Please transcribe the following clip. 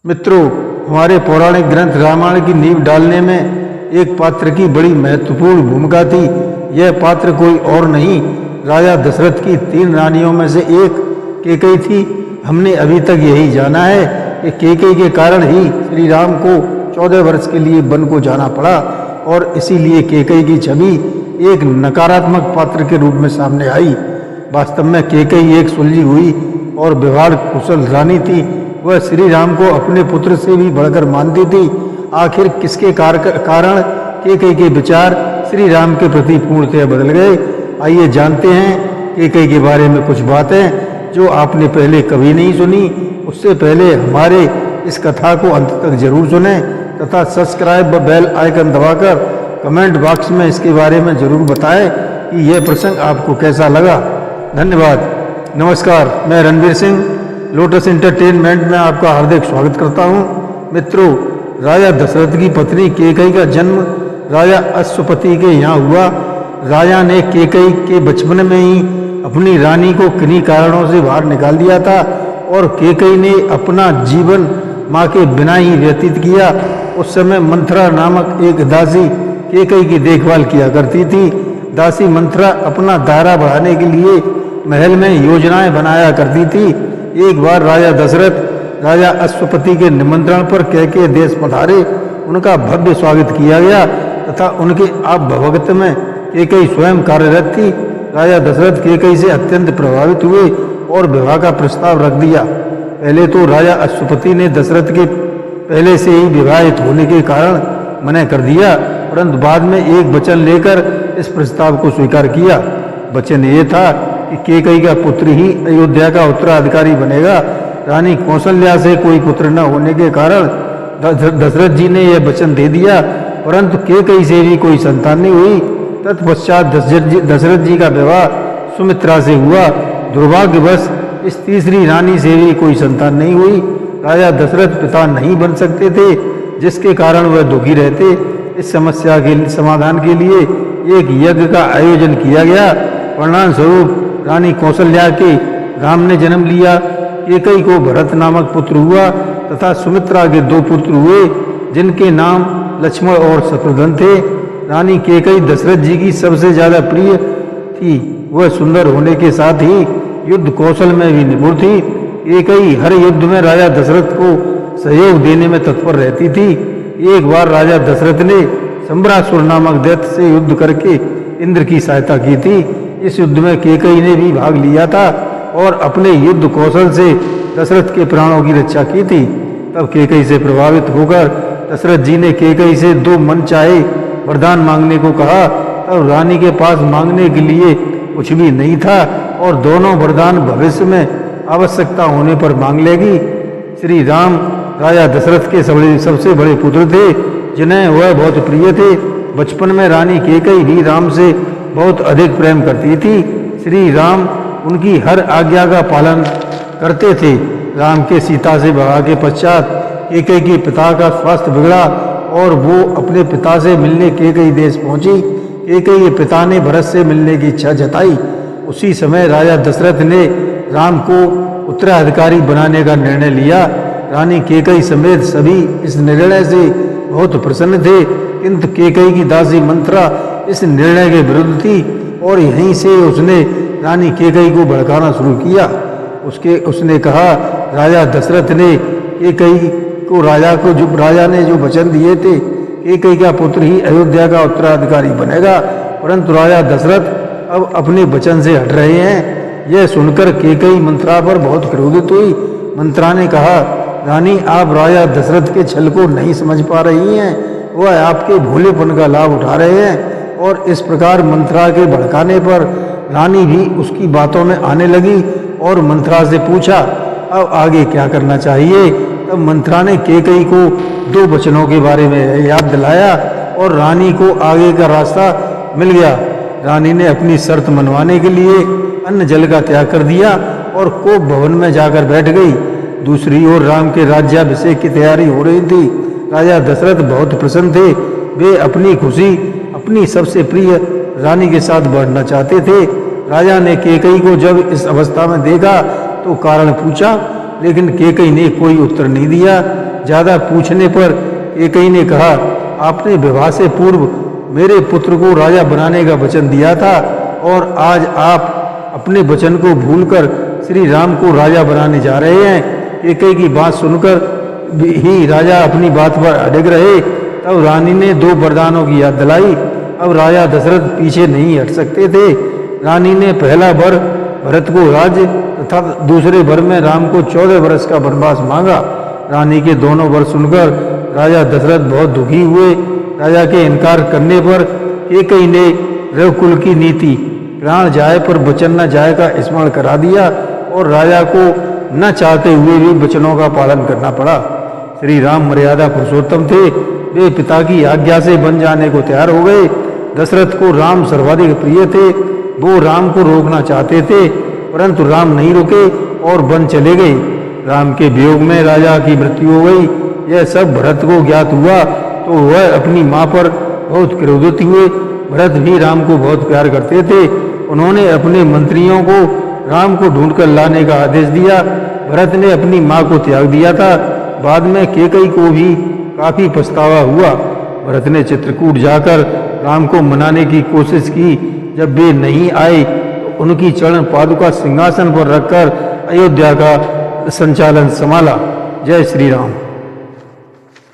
मित्रों, हमारे पौराणिक ग्रंथ रामायण की नींव डालने में एक पात्र की बड़ी महत्वपूर्ण भूमिका थी। यह पात्र कोई और नहीं, राजा दशरथ की 3 रानियों में से एक कैकेयी थी। हमने अभी तक यही जाना है कि कैकेयी के कारण ही श्री राम को 14 वर्ष के लिए वन को जाना पड़ा और इसीलिए कैकेयी की छवि एक नकारात्मक पात्र के रूप में सामने आई। वास्तव में कैकेयी एक सुलझी हुई और व्यवहार कुशल रानी थी। वह श्री राम को अपने पुत्र से भी बढ़कर मानती थी। आखिर किसके कारण कैकेयी के विचार श्री राम के प्रति पूर्णतः बदल गए? आइए जानते हैं कैकेयी के बारे में कुछ बातें जो आपने पहले कभी नहीं सुनी। उससे पहले हमारे इस कथा को अंत तक जरूर सुनें तथा सब्सक्राइब व बेल आइकन दबाकर कमेंट बॉक्स में इसके बारे में जरूर बताएं कि यह प्रसंग आपको कैसा लगा। धन्यवाद। नमस्कार, मैं रणवीर सिंह लोटस एंटरटेनमेंट में आपका हार्दिक स्वागत करता हूं। मित्रों, राजा दशरथ की पत्नी कैकेयी का जन्म राजा अश्वपति के यहाँ हुआ। राजा ने कैकेयी के बचपन में ही अपनी रानी को किन्हीं कारणों से बाहर निकाल दिया था और कैकेयी ने अपना जीवन माँ के बिना ही व्यतीत किया। उस समय मंथरा नामक एक दासी कैकेयी की देखभाल किया करती थी। दासी मंथरा अपना दायरा बढ़ाने के लिए महल में योजनाएं बनाया करती थी। एक बार राजा दशरथ राजा अश्वपति के निमंत्रण पर कैकेयी देश पधारे। उनका भव्य स्वागत किया गया तथा उनके आभवगत में कैकेयी स्वयं कार्यरत थी। राजा दशरथ कैकेयी से अत्यंत प्रभावित हुए और विवाह का प्रस्ताव रख दिया। पहले तो राजा अश्वपति ने दशरथ के पहले से ही विवाहित होने के कारण मना कर दिया, परंतु बाद में एक वचन लेकर इस प्रस्ताव को स्वीकार किया। वचन ये था कि कैकेयी का पुत्र ही अयोध्या का उत्तराधिकारी बनेगा। रानी कौशल्या से कोई पुत्र न होने के कारण दशरथ जी ने यह वचन दे दिया, परंतु कैकेयी से भी कोई संतान नहीं हुई। तत्पश्चात दशरथ जी का विवाह सुमित्रा से हुआ। दुर्भाग्यवश इस तीसरी रानी से भी कोई संतान नहीं हुई। राजा दशरथ पिता नहीं बन सकते थे, जिसके कारण वह दुखी रहते। इस समस्या के समाधान के लिए एक यज्ञ का आयोजन किया गया। परिणाम स्वरूप रानी कौशल्या के राम ने जन्म लिया। कैकेयी को भरत नामक पुत्र हुआ तथा सुमित्रा के 2 पुत्र हुए, जिनके नाम लक्ष्मण और शत्रुघ्न थे। रानी कैकेयी दशरथ जी की सबसे ज्यादा प्रिय थी। वह सुंदर होने के साथ ही युद्ध कौशल में भी निपुण थी। कैकेयी हर युद्ध में राजा दशरथ को सहयोग देने में तत्पर रहती थी। एक बार राजा दशरथ ने संबरासुर नामक दैत्य से युद्ध करके इंद्र की सहायता की थी। इस युद्ध में कैकेयी ने भी भाग लिया था और अपने युद्ध कौशल से दशरथ के प्राणों की रक्षा की थी। तब कैकेयी से प्रभावित होकर दशरथ जी ने कैकेयी से 2 मनचाहे वरदान मांगने को कहा। तब रानी के पास मांगने के लिए कुछ भी नहीं था और दोनों वरदान भविष्य में आवश्यकता होने पर मांग लेगी। श्री राम राजा दशरथ के सबसे बड़े पुत्र थे, जिन्हें वह बहुत प्रिय थे। बचपन में रानी कैकेयी भी राम से बहुत अधिक प्रेम करती थी। श्री राम उनकी हर आज्ञा का पालन करते थे। राम के सीता से विवाह के पश्चात कैकेयी के पिता का स्वास्थ्य बिगड़ा और वो अपने पिता से मिलने कैकेयी देश पहुंची। कैकेयी के पिता ने भरत से मिलने की इच्छा जताई। उसी समय राजा दशरथ ने राम को उत्तराधिकारी बनाने का निर्णय लिया। रानी कैकेयी समेत सभी इस निर्णय से बहुत प्रसन्न थे, किंतु कैकेयी की दासी मंथरा इस निर्णय के विरुद्ध थी और यहीं से उसने रानी कैकेयी को भड़काना शुरू किया। उसने कहा, राजा दशरथ ने कैकेयी को राजा ने जो वचन दिए थे, कैकेयी का पुत्र ही अयोध्या का उत्तराधिकारी बनेगा, परंतु राजा दशरथ अब अपने वचन से हट रहे हैं। यह सुनकर कैकेयी मंथरा पर बहुत क्रोधित हुई। मंथरा ने कहा, रानी, आप राजा दशरथ के छल को नहीं समझ पा रही हैं। वह आपके भोलेपन का लाभ उठा रहे हैं। और इस प्रकार मंथरा के भड़काने पर रानी भी उसकी बातों में आने लगी और मंथरा से पूछा, अब आगे क्या करना चाहिए? तब मंथरा ने कैकेयी को 2 वचनों के बारे में याद दिलाया और रानी को आगे का रास्ता मिल गया। रानी ने अपनी शर्त मनवाने के लिए अन्न जल का त्याग कर दिया और कोप भवन में जाकर बैठ गई। दूसरी ओर राम के राज्याभिषेक की तैयारी हो रही थी। राजा दशरथ बहुत प्रसन्न थे। वे अपनी खुशी अपनी सबसे प्रिय रानी के साथ बांटना चाहते थे। राजा ने कैकेयी को जब इस अवस्था में देखा तो कारण पूछा लेकिन केकई ने कोई उत्तर नहीं दिया। ज़्यादा पूछने पर केकई ने कहा, आपने विवाह से पूर्व मेरे पुत्र को राजा बनाने का वचन दिया था और आज आप अपने वचन को भूलकर श्री राम को राजा बनाने जा रहे हैं। केकई की बात सुनकर ही राजा अपनी बात पर अड़ग रहे। तब रानी ने 2 वरदानों की याद दिलाई। अब राजा दशरथ पीछे नहीं हट सकते थे। रानी ने पहला वर भरत को राज्य तथा दूसरे वर में राम को 14 वर्ष का वनवास मांगा। रानी के दोनों वर सुनकर राजा दशरथ बहुत दुखी हुए। राजा के इनकार करने पर केकई ने रघुकुल की नीति प्राण जाए पर वचन न जाए का स्मरण करा दिया और राजा को न चाहते हुए भी वचनों का पालन करना पड़ा। श्री राम मर्यादा पुरुषोत्तम थे। वे पिता की आज्ञा से वन जाने को तैयार हो गए। दशरथ को राम सर्वाधिक प्रिय थे। वो राम को रोकना चाहते थे, परंतु राम नहीं रुके और वन चले गए। राम के वियोग में राजा की मृत्यु हो गई। यह सब भरत को ज्ञात हुआ तो वह अपनी माँ पर बहुत क्रोधित हुए। भरत भी राम को बहुत प्यार करते थे। उन्होंने अपने मंत्रियों को राम को ढूंढकर लाने का आदेश दिया। भरत ने अपनी माँ को त्याग दिया था। बाद में केकई को भी काफी पछतावा हुआ। भरत ने चित्रकूट जाकर राम को मनाने की कोशिश की। जब वे नहीं आए तो उनकी चरण पादुका सिंहासन पर रखकर अयोध्या का संचालन संभाला। जय श्री राम।